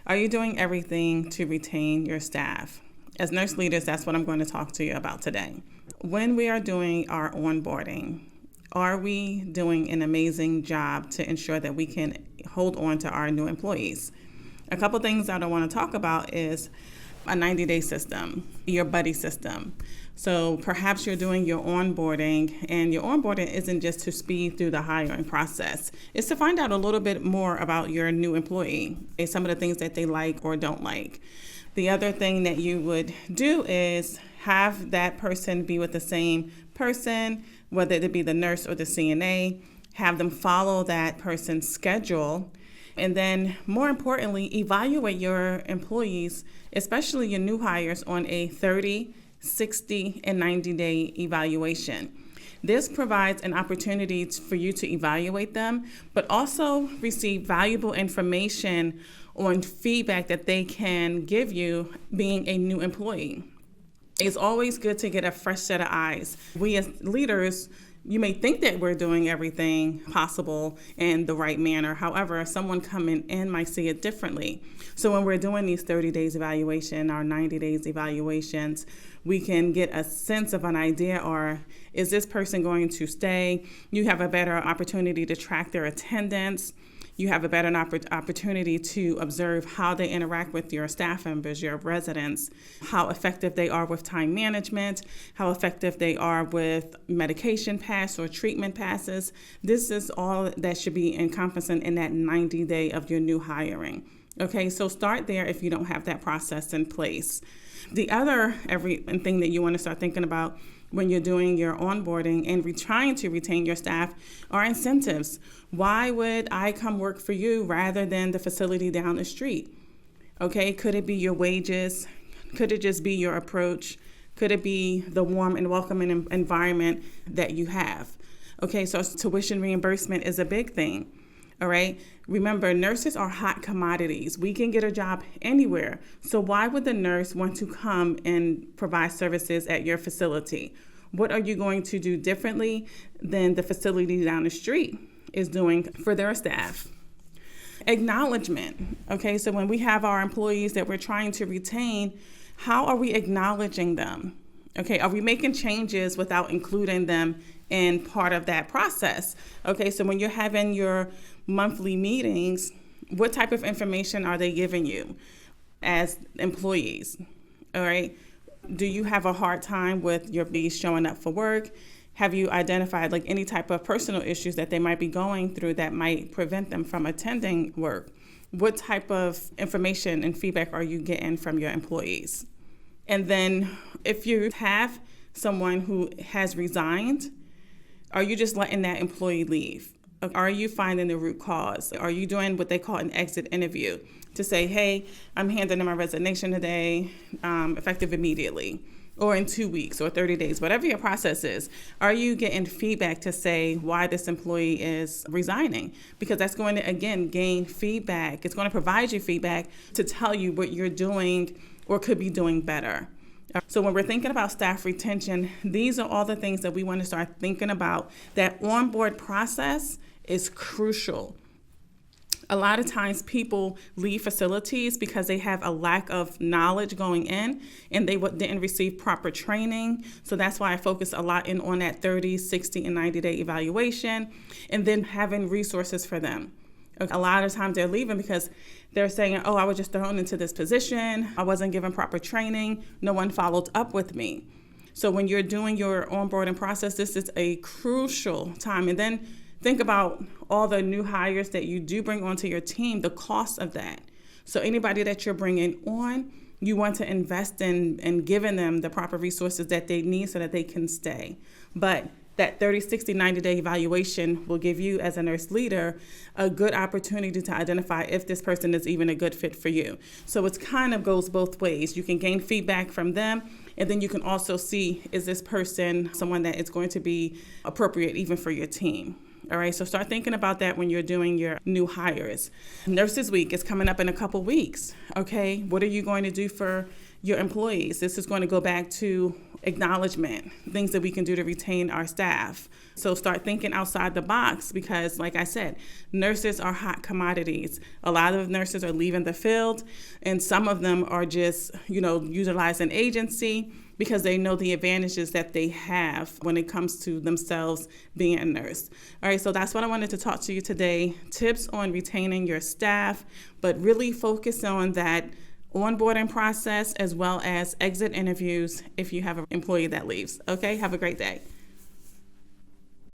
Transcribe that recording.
Are you doing everything to retain your staff? As nurse leaders, that's what I'm going to talk to you about today. When we are doing our onboarding, are we doing an amazing job to ensure that we can hold on to our new employees? A couple things that I want to talk about is a 90-day system, your buddy system. So perhaps you're doing your onboarding, and your onboarding isn't just to speed through the hiring process. It's to find out a little bit more about your new employee and some of the things that they like or don't like. The other thing that you would do is have that person be with the same person, whether it be the nurse or the CNA, have them follow that person's schedule. And then more importantly, evaluate your employees, especially your new hires, on a 30, 60, and 90-day evaluation. This provides an opportunity for you to evaluate them, but also receive valuable information on feedback that they can give you being a new employee. It's always good to get a fresh set of eyes. We as leaders, you may think that we're doing everything possible in the right manner. However, someone coming in might see it differently. So when we're doing these 30 days evaluation, our 90 days evaluations, we can get a sense of an idea, or is this person going to stay? You have a better opportunity to track their attendance. You have a better opportunity to observe how they interact with your staff members, your residents, how effective they are with time management, how effective they are with medication pass or treatment passes. This is all that should be encompassing in that 90-day of your new hiring. Okay, so start there if you don't have that process in place. The other thing that you want to start thinking about when you're doing your onboarding and trying to retain your staff are incentives. Why would I come work for you rather than the facility down the street? Okay, could it be your wages? Could it just be your approach? Could it be the warm and welcoming environment that you have? Okay, so tuition reimbursement is a big thing. All right. Remember, nurses are hot commodities. We can get a job anywhere. So why would the nurse want to come and provide services at your facility? What are you going to do differently than the facility down the street is doing for their staff? Acknowledgement. Okay, so when we have our employees that we're trying to retain, how are we acknowledging them? Okay, are we making changes without including them in part of that process? Okay, so when you're having your monthly meetings, what type of information are they giving you as employees? All right, do you have a hard time with your bees showing up for work? Have you identified like any type of personal issues that they might be going through that might prevent them from attending work? What type of information and feedback are you getting from your employees? And then if you have someone who has resigned, are you just letting that employee leave? Are you finding the root cause? Are you doing what they call an exit interview to say, hey, I'm handing in my resignation today, effective immediately, or in 2 weeks or 30 days, whatever your process is? Are you getting feedback to say why this employee is resigning? Because that's going to, again, gain feedback. It's going to provide you feedback to tell you what you're doing or could be doing better. So when we're thinking about staff retention, these are all the things that we want to start thinking about. That onboard process is crucial. A lot of times people leave facilities because they have a lack of knowledge going in and they didn't receive proper training. So that's why I focus a lot on that 30, 60, and 90-day evaluation, and then having resources for them. A lot of times they're leaving because they're saying, oh, I was just thrown into this position. I wasn't given proper training. No one followed up with me. So when you're doing your onboarding process, this is a crucial time. And then think about all the new hires that you do bring onto your team, the cost of that. So anybody that you're bringing on, you want to invest in giving them the proper resources that they need so that they can stay. But that 30, 60, 90-day evaluation will give you, as a nurse leader, a good opportunity to identify if this person is even a good fit for you. So it kind of goes both ways. You can gain feedback from them, and then you can also see, is this person someone that is going to be appropriate even for your team? All right, so start thinking about that when you're doing your new hires. Nurses Week is coming up in a couple weeks, okay? What are you going to do for your employees? This is going to go back to acknowledgement, things that we can do to retain our staff. So start thinking outside the box because, like I said, nurses are hot commodities. A lot of nurses are leaving the field, and some of them are just, utilizing agency because they know the advantages that they have when it comes to themselves being a nurse. All right, so that's what I wanted to talk to you today. Tips on retaining your staff, but really focus on that onboarding process as well as exit interviews if you have an employee that leaves. Okay, have a great day.